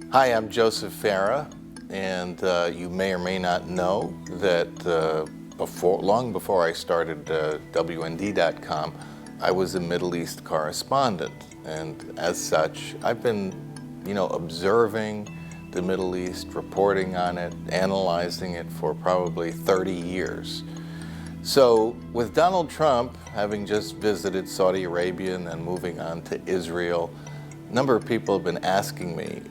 Hi, I'm Joseph Farah, and you may or may not know that long before I started WND.com, I was a Middle East correspondent, and as such, I've been, observing the Middle East, reporting on it, analyzing it for probably 30 years. So with Donald Trump having just visited Saudi Arabia and then moving on to Israel, a number of people have been asking me,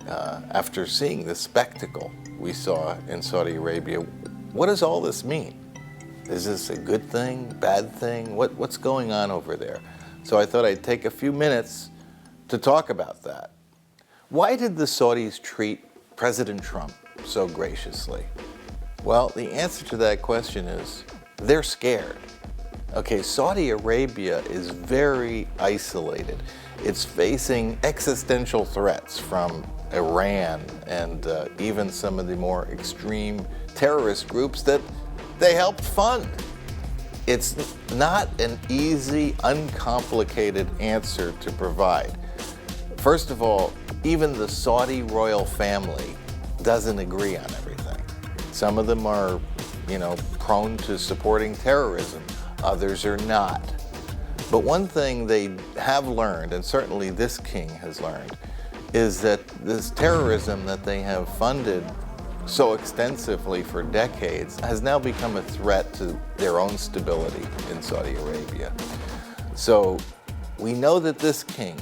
after seeing the spectacle we saw in Saudi Arabia, what does all this mean? Is this a good thing, bad thing? What's going on over there? So I thought I'd take a few minutes to talk about that. Why did the Saudis treat President Trump so graciously? Well, the answer to that question is they're scared. Okay, Saudi Arabia is very isolated. It's facing existential threats from Iran and even some of the more extreme terrorist groups that they helped fund. It's not an easy, uncomplicated answer to provide. First of all, even the Saudi royal family doesn't agree on everything. Some of them are, prone to supporting terrorism. Others are not. But one thing they have learned, and certainly this king has learned, is that this terrorism that they have funded so extensively for decades has now become a threat to their own stability in Saudi Arabia. So we know that this king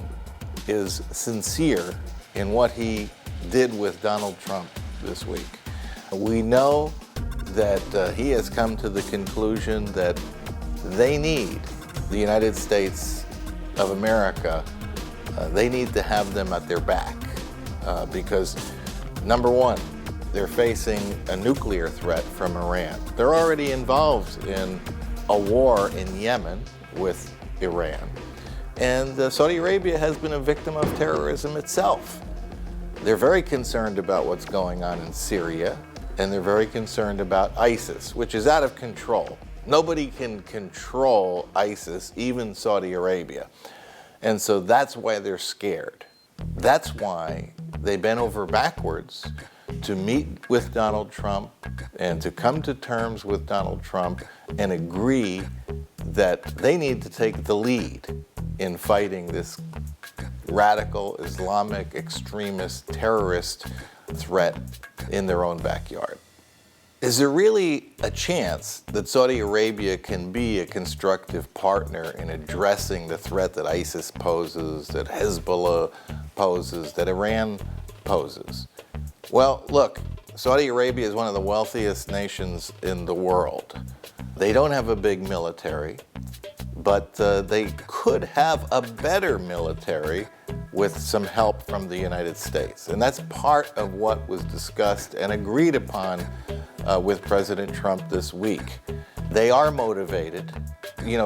is sincere in what he did with Donald Trump this week. We know that he has come to the conclusion that they need the United States of America, they need to have them at their back because, number one, they're facing a nuclear threat from Iran. They're already involved in a war in Yemen with Iran. And Saudi Arabia has been a victim of terrorism itself. They're very concerned about what's going on in Syria, and they're very concerned about ISIS, which is out of control. Nobody can control ISIS, even Saudi Arabia. And so that's why they're scared. That's why they bent over backwards to meet with Donald Trump and to come to terms with Donald Trump and agree that they need to take the lead in fighting this radical Islamic extremist terrorist threat in their own backyard. Is there really a chance that Saudi Arabia can be a constructive partner in addressing the threat that ISIS poses, that Hezbollah poses, that Iran poses? Well, look, Saudi Arabia is one of the wealthiest nations in the world. They don't have a big military, but they could have a better military with some help from the United States. And that's part of what was discussed and agreed upon with President Trump this week. They are motivated.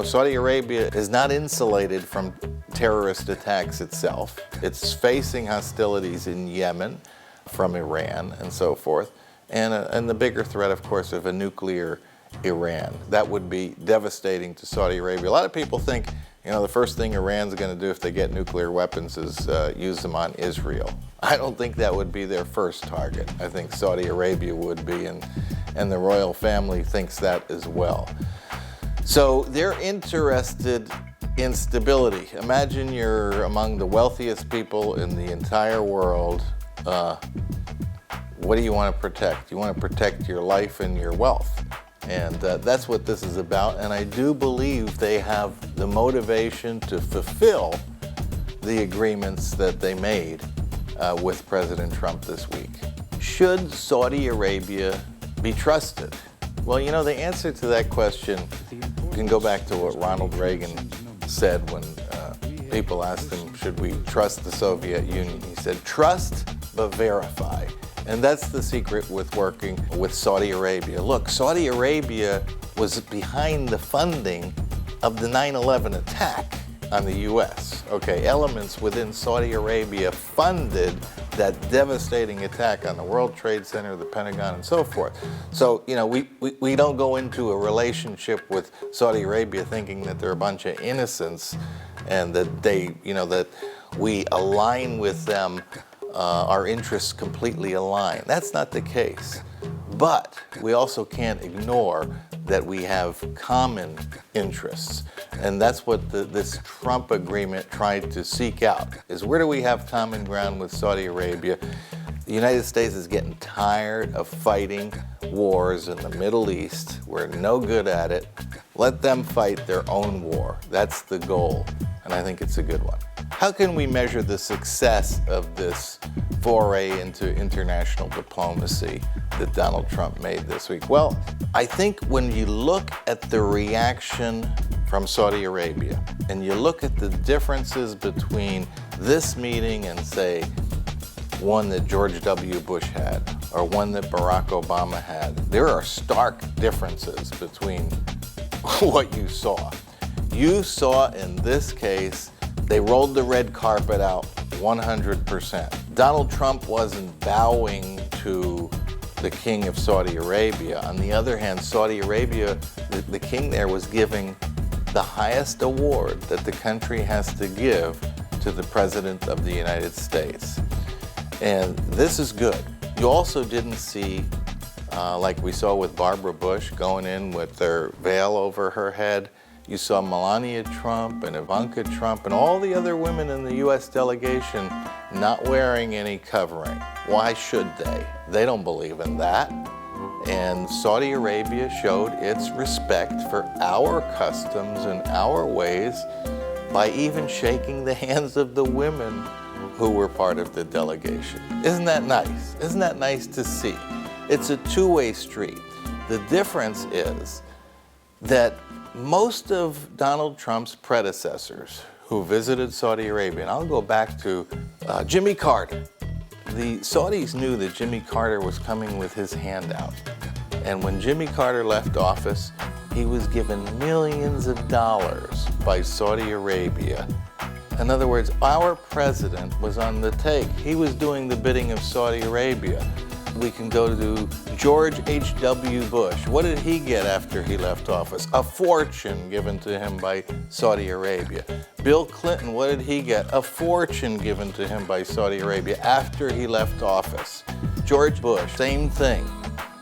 Saudi Arabia is not insulated from terrorist attacks itself. It's facing hostilities in Yemen from Iran and so forth. And the bigger threat, of course, of a nuclear Iran. That would be devastating to Saudi Arabia. A lot of people think, the first thing Iran's going to do if they get nuclear weapons is use them on Israel. I don't think that would be their first target. I think Saudi Arabia would be, and the royal family thinks that as well. So they're interested in stability. Imagine you're among the wealthiest people in the entire world. What do you want to protect? You want to protect your life and your wealth. And that's what this is about. And I do believe they have the motivation to fulfill the agreements that they made with President Trump this week. Should Saudi Arabia be trusted? Well, the answer to that question can go back to what Ronald Reagan said when people asked him, should we trust the Soviet Union? He said, trust but verify. And that's the secret with working with Saudi Arabia. Look, Saudi Arabia was behind the funding of the 9/11 attack on the U.S. Okay, elements within Saudi Arabia funded that devastating attack on the World Trade Center, the Pentagon, and so forth. So, we don't go into a relationship with Saudi Arabia thinking that they're a bunch of innocents and that that we align with them our interests completely align. That's not the case. But we also can't ignore that we have common interests. And that's what this Trump agreement tried to seek out, is where do we have common ground with Saudi Arabia? The United States is getting tired of fighting wars in the Middle East. We're no good at it. Let them fight their own war. That's the goal, and I think it's a good one. How can we measure the success of this foray into international diplomacy that Donald Trump made this week? Well, I think when you look at the reaction from Saudi Arabia, and you look at the differences between this meeting and, say, one that George W. Bush had, or one that Barack Obama had, there are stark differences between what you saw. You saw in this case, they rolled the red carpet out 100%. Donald Trump wasn't bowing to the king of Saudi Arabia. On the other hand, Saudi Arabia, the king there was giving the highest award that the country has to give to the President of the United States. And this is good. You also didn't see, like we saw with Barbara Bush going in with their veil over her head. You saw Melania Trump and Ivanka Trump and all the other women in the U.S. delegation not wearing any covering. Why should they? They don't believe in that. And Saudi Arabia showed its respect for our customs and our ways by even shaking the hands of the women who were part of the delegation. Isn't that nice? Isn't that nice to see? It's a two-way street. The difference is that most of Donald Trump's predecessors who visited Saudi Arabia, and I'll go back to Jimmy Carter. The Saudis knew that Jimmy Carter was coming with his hand out. And when Jimmy Carter left office, he was given millions of dollars by Saudi Arabia. In other words, our president was on the take. He was doing the bidding of Saudi Arabia. We can go to George H.W. Bush. What did he get after he left office? A fortune given to him by Saudi Arabia. Bill Clinton, what did he get? A fortune given to him by Saudi Arabia after he left office. George Bush, same thing.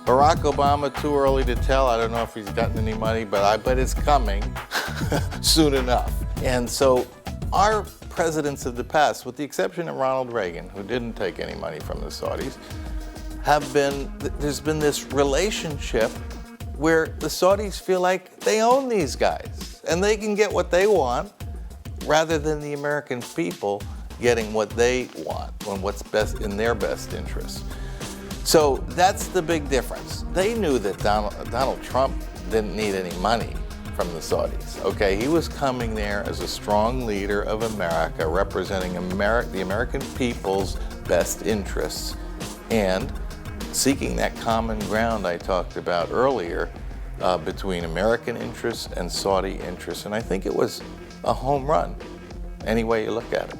Barack Obama, too early to tell. I don't know if he's gotten any money, but I bet it's coming soon enough. And so our presidents of the past, with the exception of Ronald Reagan, who didn't take any money from the Saudis, there's been this relationship where the Saudis feel like they own these guys and they can get what they want rather than the American people getting what they want and what's best in their best interest. So that's the big difference. They knew that Donald Trump didn't need any money from the Saudis. Okay, he was coming there as a strong leader of America, representing the American people's best interests and seeking that common ground I talked about earlier between American interests and Saudi interests. And I think it was a home run, any way you look at it.